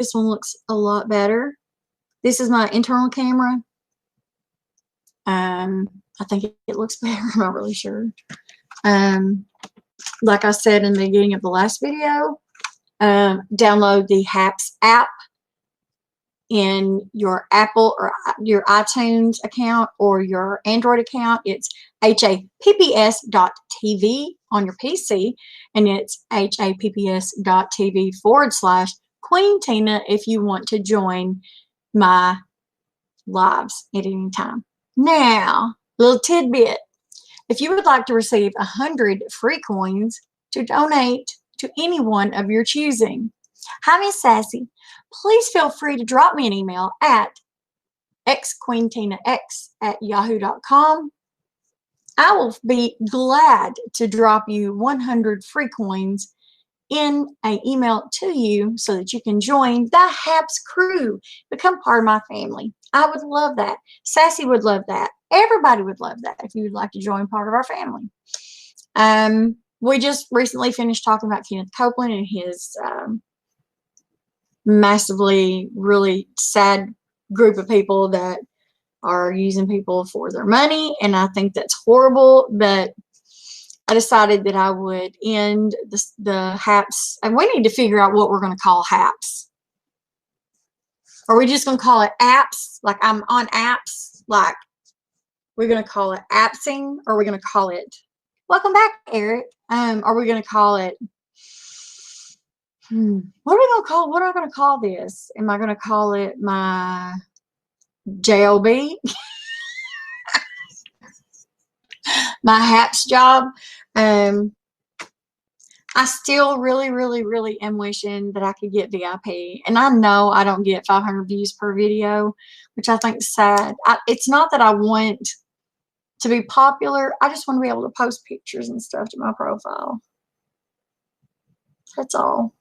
this one looks a lot better. This is my internal camera. I think it looks better. I'm not really sure. Like I said in the beginning of the last video, download the HAPS app in your Apple or your iTunes account or your Android account. It's HAPPS.TV on your PC, and it's HAPPS.TV/Queen Tina if you want to join my lives at any time. Now, little tidbit. If you would like to receive 100 free coins to donate to anyone of your choosing, hi, Miss Sassy. Please feel free to drop me an email at xqueentinax@yahoo.com. I will be glad to drop you 100 free coins in an email to you so that you can join the HAPS crew, become part of my family. I would love that. Sassy would love that. Everybody would love that if you would like to join part of our family. We just recently finished talking about Kenneth Copeland and his massively really sad group of people that are using people for their money, and I think that's horrible. But I decided that I would end the HAPS, and we need to figure out what we're going to call HAPS. Are we just going to call it apps? Like I'm on apps? Like we're going to call it appsing? Or are we going to call it, welcome back, Eric. Are we going to call it, what are we going to call, what am I going to call this? Am I going to call it my JOB? My HAPS job? I still really am wishing that I could get VIP. And I know I don't get 500 views per video, which I think is sad. It's not that I want to be popular. I just want to be able to post pictures and stuff to my profile. That's all.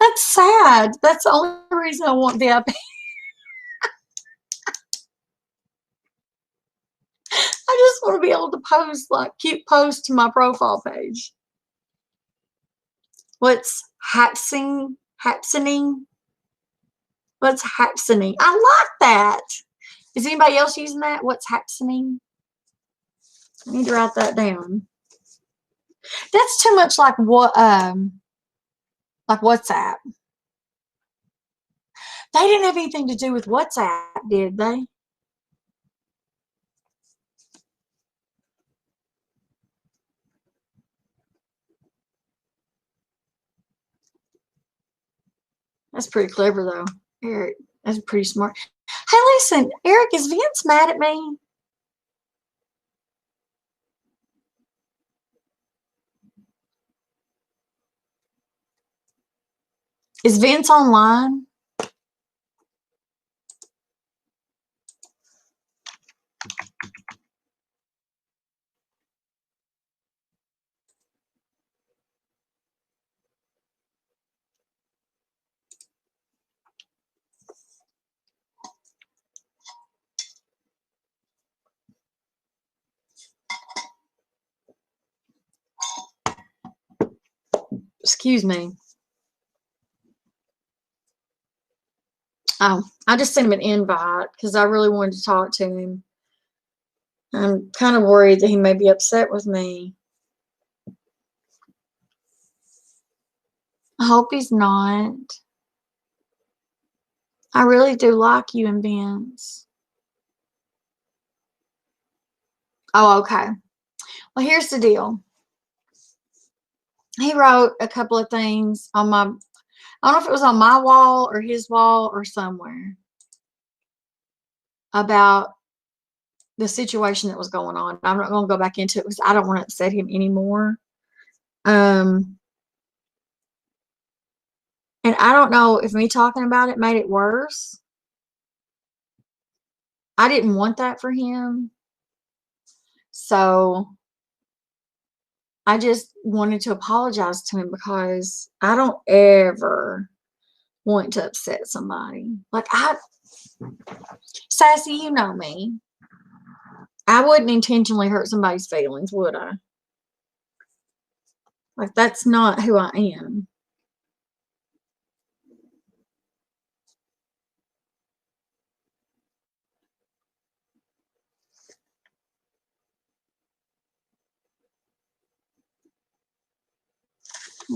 That's sad. That's the only reason I want VIP. I just want to be able to post like cute posts to my profile page. What's happening? What's happening? I like that. Is anybody else using that? What's happening? I need to write that down. That's too much like what like WhatsApp. They didn't have anything to do with WhatsApp, did they? That's pretty clever, though, Eric. That's pretty smart. Hey, listen, Eric, is Vince mad at me? Is Vince online? Excuse me. Oh, I just sent him an invite because I really wanted to talk to him. I'm kind of worried that he may be upset with me. I hope he's not. I really do like you and Vince. Oh, okay. Well, here's the deal. He wrote a couple of things on my, I don't know if it was on my wall or his wall or somewhere, about the situation that was going on. I'm not going to go back into it because I don't want to upset him anymore. And I don't know if me talking about it made it worse. I didn't want that for him. So I just wanted to apologize to him because I don't ever want to upset somebody. Like Sassy, you know me. I wouldn't intentionally hurt somebody's feelings, would I? Like, that's not who I am.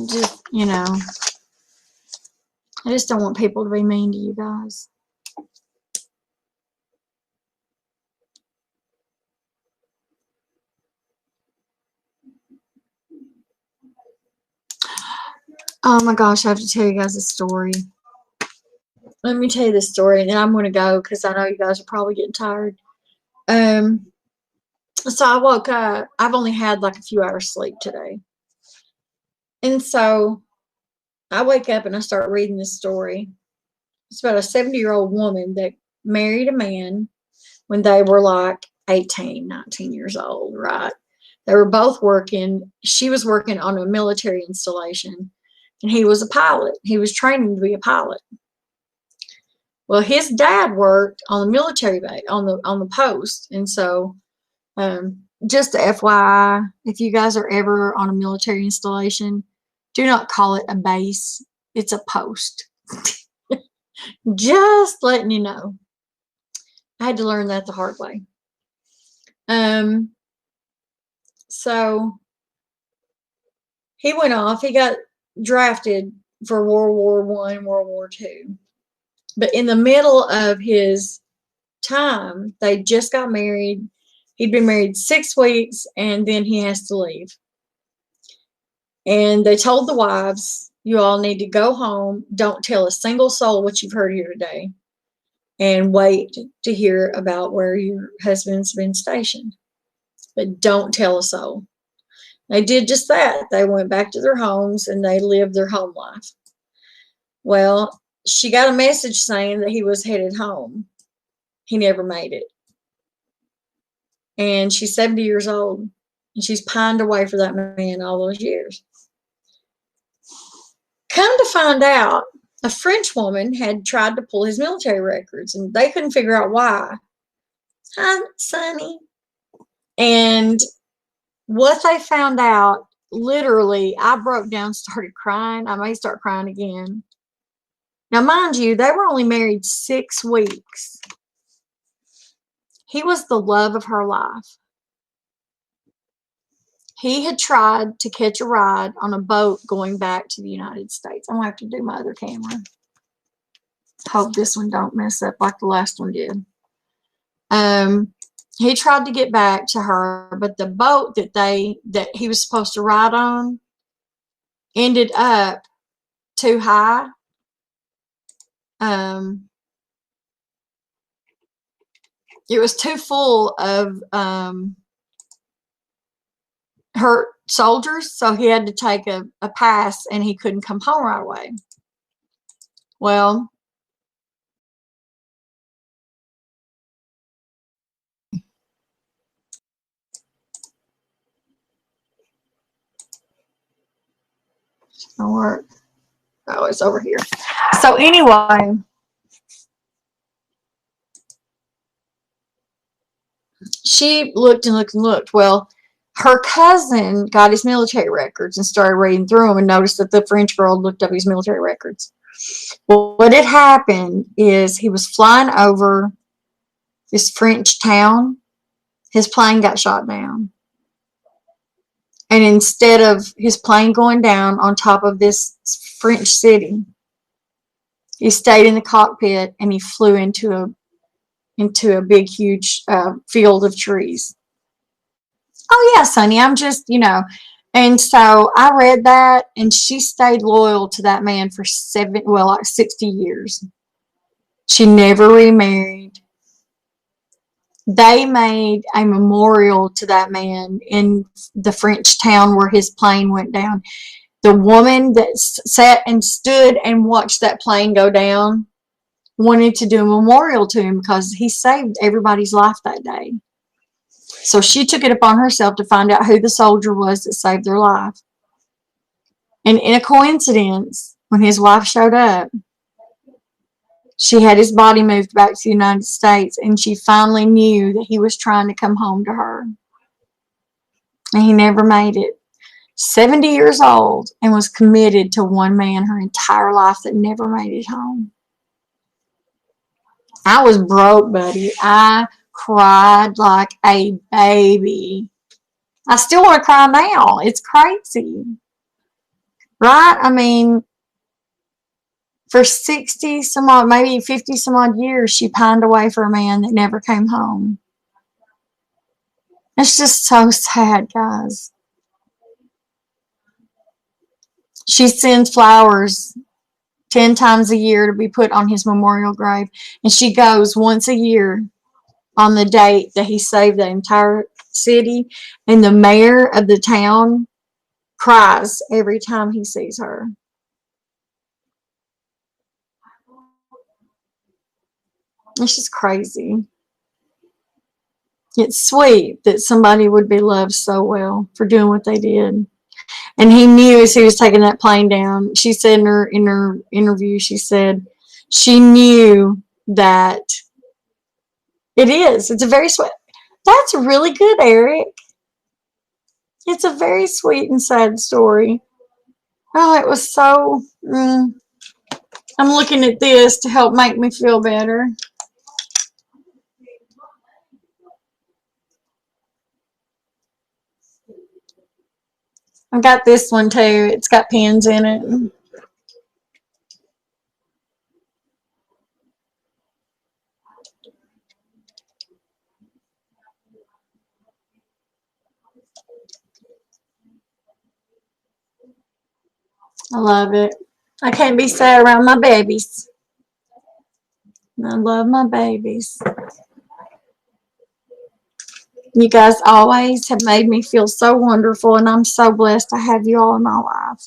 Just, I just don't want people to be mean to you guys. Oh my gosh, I have to tell you guys a story. Let me tell you this story, and then I'm going to go because I know you guys are probably getting tired. So I woke up. I've only had like a few hours sleep today. And so I wake up and I start reading this story. It's about a 70-year-old woman that married a man when they were like 18, 19 years old, right? They were both working. She was working on a military installation, and he was a pilot. He was training to be a pilot. Well, his dad worked on the military base, on the post, and so just FYI, if you guys are ever on a military installation, do not call it a base. It's a post. Just letting you know. I had to learn that the hard way. So he went off. He got drafted for World War I, World War II. But in the middle of his time, they just got married. He'd been married 6 weeks, and then he has to leave. And they told the wives, you all need to go home. Don't tell a single soul what you've heard here today. And wait to hear about where your husband's been stationed. But don't tell a soul. They did just that. They went back to their homes and they lived their home life. Well, she got a message saying that he was headed home. He never made it. And she's 70 years old. And she's pined away for that man all those years. Come to find out, a French woman had tried to pull his military records, and they couldn't figure out why. Hi, Sonny. And what they found out, literally, I broke down, started crying. I may start crying again. Now, mind you, they were only married 6 weeks. He was the love of her life. He had tried to catch a ride on a boat going back to the United States. I'm going to have to do my other camera. Hope this one don't mess up like the last one did. He tried to get back to her, but the boat that he was supposed to ride on ended up too high. It was too full of hurt soldiers, so he had to take a pass, and he couldn't come home right away. Well, it'll work. Oh, it's over here. So anyway, she looked and looked and looked. Well, her cousin got his military records and started reading through them and noticed that the French girl looked up his military records. Well, what had happened is he was flying over this French town. His plane got shot down. And instead of his plane going down on top of this French city, he stayed in the cockpit and he flew into a big, huge field of trees. Oh, yeah, Sonny, I'm just, And so I read that, and she stayed loyal to that man for 60 years. She never remarried. They made a memorial to that man in the French town where his plane went down. The woman that sat and stood and watched that plane go down wanted to do a memorial to him because he saved everybody's life that day. So she took it upon herself to find out who the soldier was that saved their life. And in a coincidence, when his wife showed up, she had his body moved back to the United States, and she finally knew that he was trying to come home to her. And he never made it. 70 years old, and was committed to one man her entire life that never made it home. I was broke, buddy. I cried like a baby. I still want to cry now. It's crazy. right? I mean, for 60 some odd, maybe 50 some odd years, she pined away for a man that never came home. It's just so sad, guys. She sends flowers 10 times a year to be put on his memorial grave. And she goes once a year on the date that he saved the entire city. And the mayor of the town cries every time he sees her. It's just crazy. It's sweet that somebody would be loved so well for doing what they did. And he knew as he was taking that plane down, she said in her interview, she said she knew that it is. It's a very sweet. That's really good, Eric. It's a very sweet and sad story. Oh, it was so. I'm looking at this to help make me feel better. I got this one too. It's got pins in it. I love it. I can't be sad around my babies. I love my babies. You guys always have made me feel so wonderful, and I'm so blessed to have you all in my life.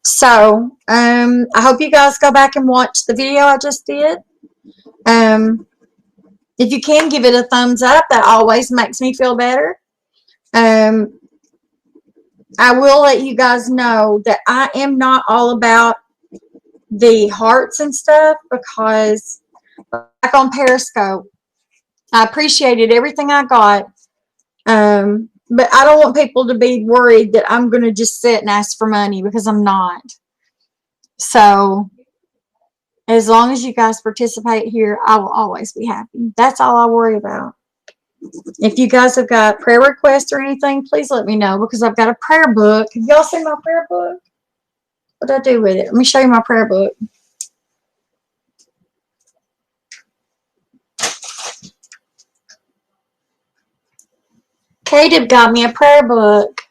So, I hope you guys go back and watch the video I just did. If you can, give it a thumbs up. That always makes me feel better. I will let you guys know that I am not all about the hearts and stuff, because back on Periscope, I appreciated everything I got. But I don't want people to be worried that I'm going to just sit and ask for money, because I'm not. So as long as you guys participate here, I will always be happy. That's all I worry about. If you guys have got prayer requests or anything, please let me know, because I've got a prayer book. Have y'all seen my prayer book? What did I do with it? Let me show you my prayer book. Kate got me a prayer book.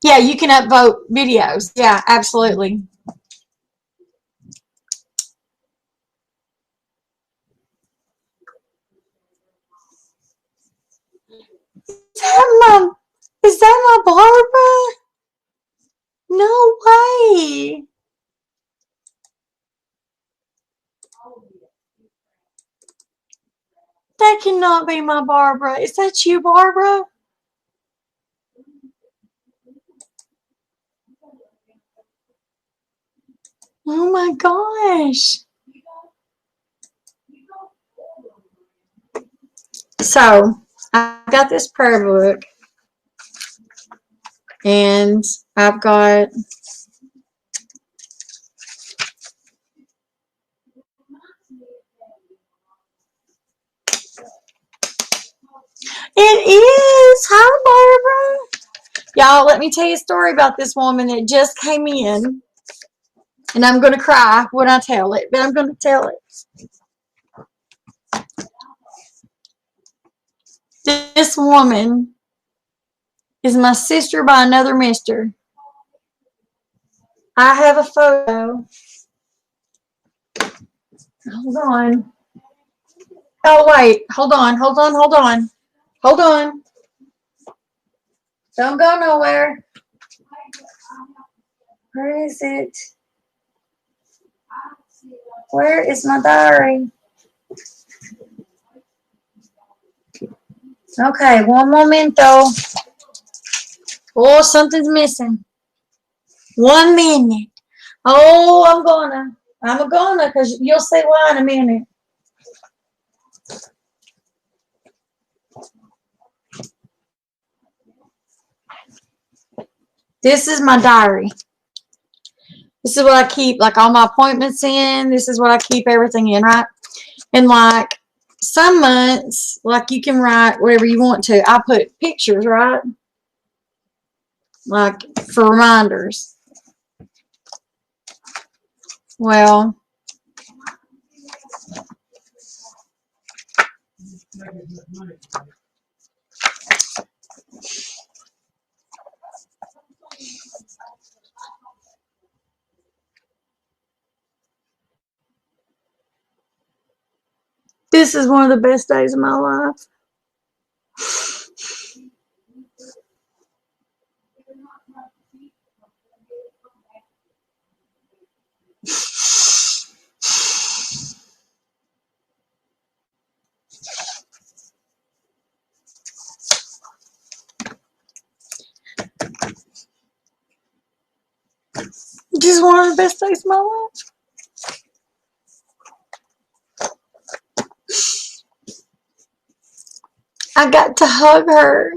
Yeah, you can upvote videos. Yeah, absolutely. Is that my Barbara? No way. That cannot be my Barbara. Is that you, Barbara? Oh my gosh. So, I got this prayer book, and I've got it is. Hi, Barbara. Y'all, let me tell you a story about this woman that just came in. And I'm going to cry when I tell it, but I'm going to tell it. This woman is my sister by another mister. I have a photo. Hold on. Oh, wait. Hold on. Hold on. Hold on. Hold on. Don't go nowhere. Where is it? Where is my diary? Okay, one momento. Oh, something's missing. 1 minute. Oh, I'm gonna, because you'll see why in a minute. This is my diary. This is what I keep, like, all my appointments in. This is what I keep everything in, right? And, like, some months, like, you can write whatever you want to. I put pictures, right? like for reminders. Well, this is one of the best days of my life. This is one of the best days of my life. I got to hug her.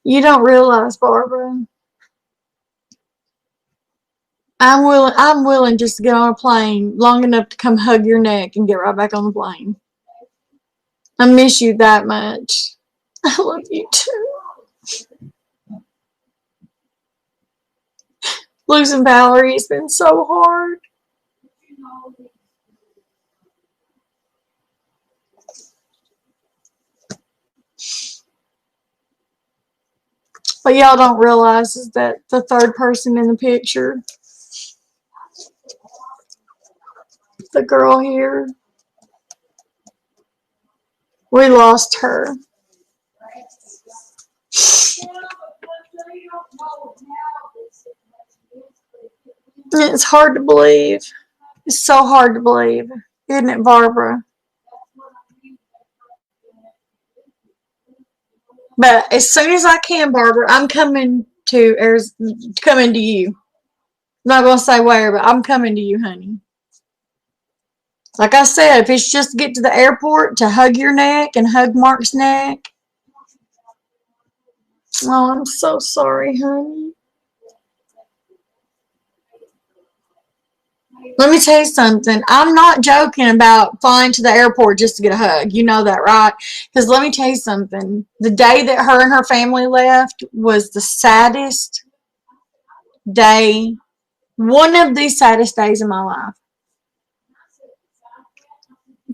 You don't realize, Barbara. I'm willing just to get on a plane long enough to come hug your neck and get right back on the plane. I miss you that much. I love you too. Losing Valerie has been so hard. What y'all don't realize is that the third person in the picture, the girl here, we lost her. It's hard to believe. It's so hard to believe. Isn't it, Barbara? But as soon as I can, Barbara, I'm coming to you. I'm not gonna say where, but I'm coming to you, honey. Like I said, if it's just to get to the airport to hug your neck and hug Mark's neck. Oh, I'm so sorry, honey. Let me tell you something. I'm not joking about flying to the airport just to get a hug. You know that, right? Because let me tell you something. The day that her and her family left was the saddest day, one of the saddest days of my life.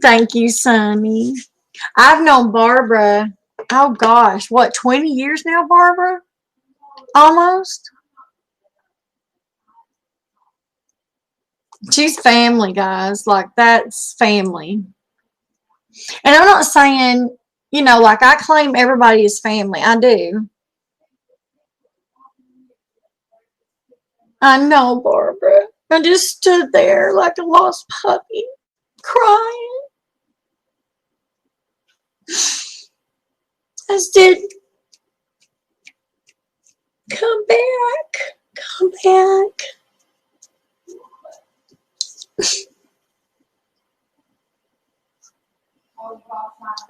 Thank you, Sonny. I've known Barbara, oh gosh, what, 20 years now, Barbara? Almost. She's family, guys. Like, that's family. And I'm not saying, like I claim everybody is family. I do. I know, Barbara. I just stood there like a lost puppy, crying. I said, come back. Come back.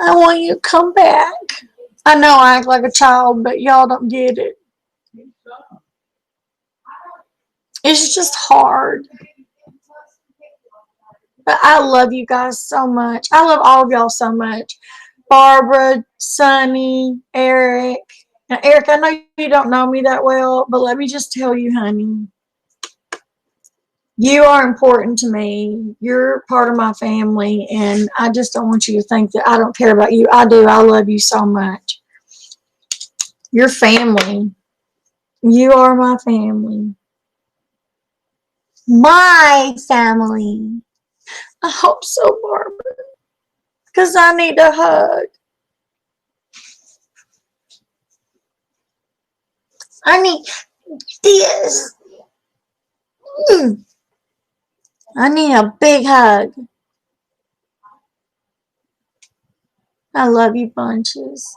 I want you to come back. I know I act like a child, but y'all don't get it. It's just hard. But I love you guys so much. I love all of y'all so much. Barbara, Sonny, Eric. Now, Eric, I know you don't know me that well, but let me just tell you, honey, you are important to me. You're part of my family, and I just don't want you to think that I don't care about you. I do. I love you so much. You're family. You are my family. My family. I hope so, Barbara, because I need a hug. I need this. I need a big hug. I love you bunches.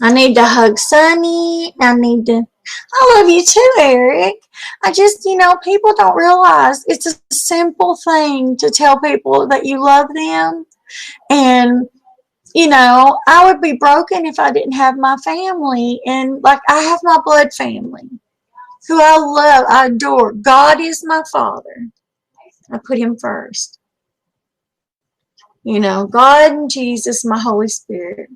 I need to hug Sonny. I love you too, Eric. I just, people don't realize it's a simple thing to tell people that you love them. And, I would be broken if I didn't have my family. And, like, I have my blood family who I love, I adore. God is my father. I put him first. You know, God and Jesus, my Holy Spirit.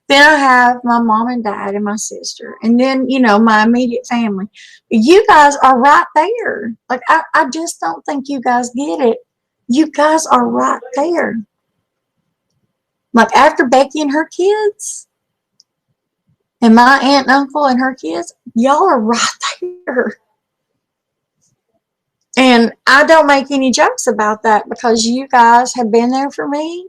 Then I have my mom and dad and my sister. And then, you know, my immediate family. You guys are right there. Like, I just don't think you guys get it. You guys are right there. Like, after Becky and her kids, and my aunt and uncle and her kids, y'all are right there. And I don't make any jokes about that because you guys have been there for me.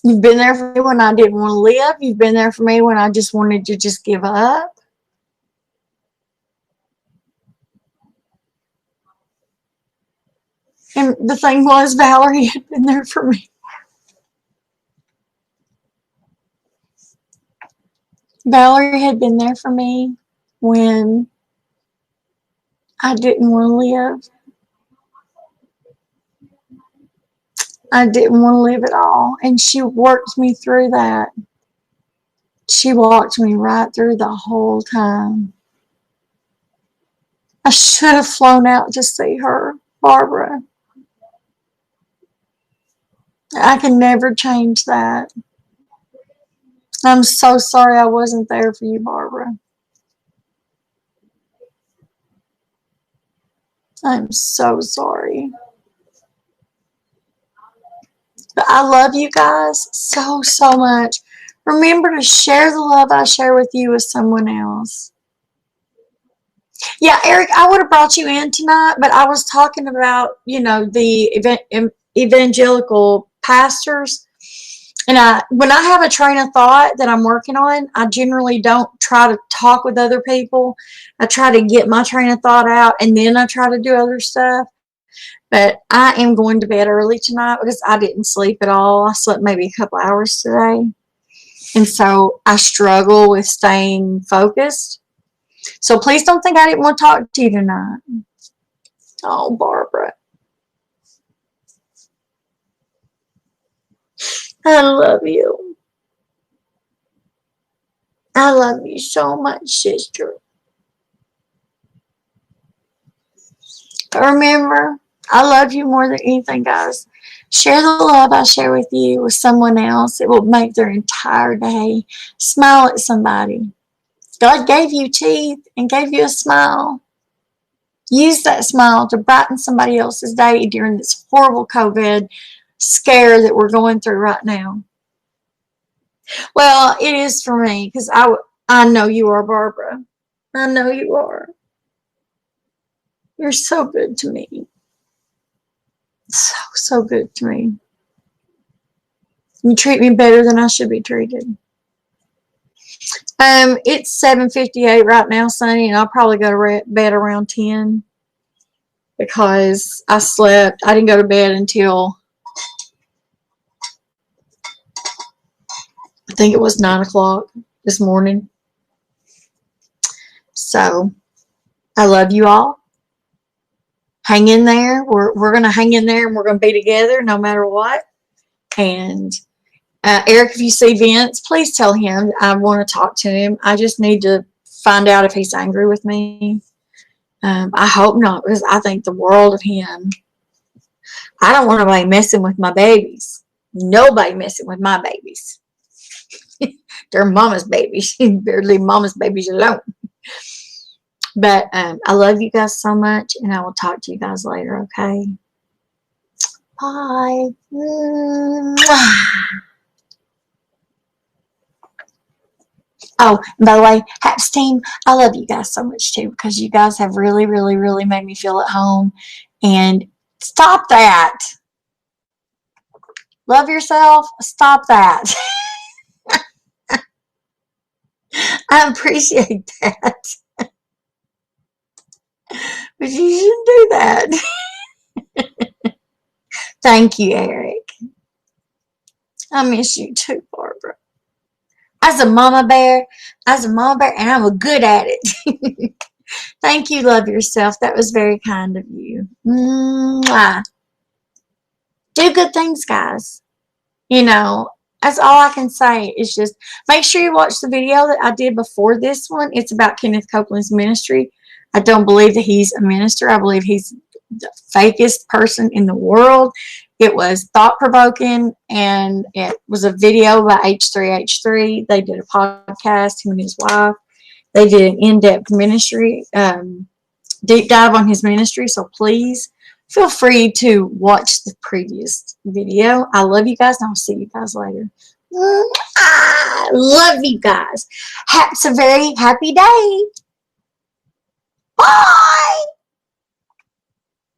You've been there for me when I didn't want to live. You've been there for me when I just wanted to just give up. And the thing was, Valerie had been there for me. Valerie had been there for me when I didn't want to live. I didn't want to live at all. And she worked me through that. She walked me right through the whole time. I should have flown out to see her, Barbara. I can never change that. I'm so sorry I wasn't there for you, Barbara. I'm so sorry. But I love you guys so, so much. Remember to share the love I share with you with someone else. Yeah, Eric, I would have brought you in tonight, but I was talking about, you know, the evangelical pastors. And when I have a train of thought that I'm working on, I generally don't try to talk with other people. I try to get my train of thought out, and then I try to do other stuff. But I am going to bed early tonight because I didn't sleep at all. I slept maybe a couple hours today. And so I struggle with staying focused. So please don't think I didn't want to talk to you tonight. Oh, Barbara. I love you. I love you so much, sister. Remember, I love you more than anything, guys. Share the love I share with you with someone else. It will make their entire day. Smile at somebody. God gave you teeth and gave you a smile. Use that smile to brighten somebody else's day during this horrible COVID scare that we're going through right now. Well, it is for me because I know you are, Barbara. I know you are. You're so good to me. So, so good to me. You treat me better than I should be treated. It's 7:58 right now, Sonny, and I'll probably go to bed around 10 because I slept. I didn't go to bed until I think it was 9 o'clock this morning. So I love you all. Hang in there. We're going to hang in there, and we're going to be together no matter what. And Eric, if you see Vince, please tell him I want to talk to him. I just need to find out if he's angry with me. I hope not, because I think the world of him. I don't want nobody messing with my babies. Nobody messing with my babies. They're mama's babies. Better leave mama's babies alone. But I love you guys so much, and I will talk to you guys later, okay? Bye. Oh, by the way, Haps team, I love you guys so much too because you guys have really, really, really made me feel at home. And stop that. Love yourself. Stop that. I appreciate that. But you shouldn't do that. Thank you, Eric. I miss you too, Barbara. As a mama bear, and I'm good at it. Thank you, love yourself. That was very kind of you. Mwah. Do good things, guys. You know, that's all I can say. Is just make sure you watch the video that I did before this one. It's about Kenneth Copeland's ministry. I don't believe that he's a minister. I believe he's the fakest person in the world. It was thought-provoking, and it was a video by H3H3. They did a podcast, him and his wife. They did an in-depth ministry, deep dive on his ministry. So please feel free to watch the previous video. I love you guys, and I'll see you guys later. I love you guys. It's a very happy day. Bye.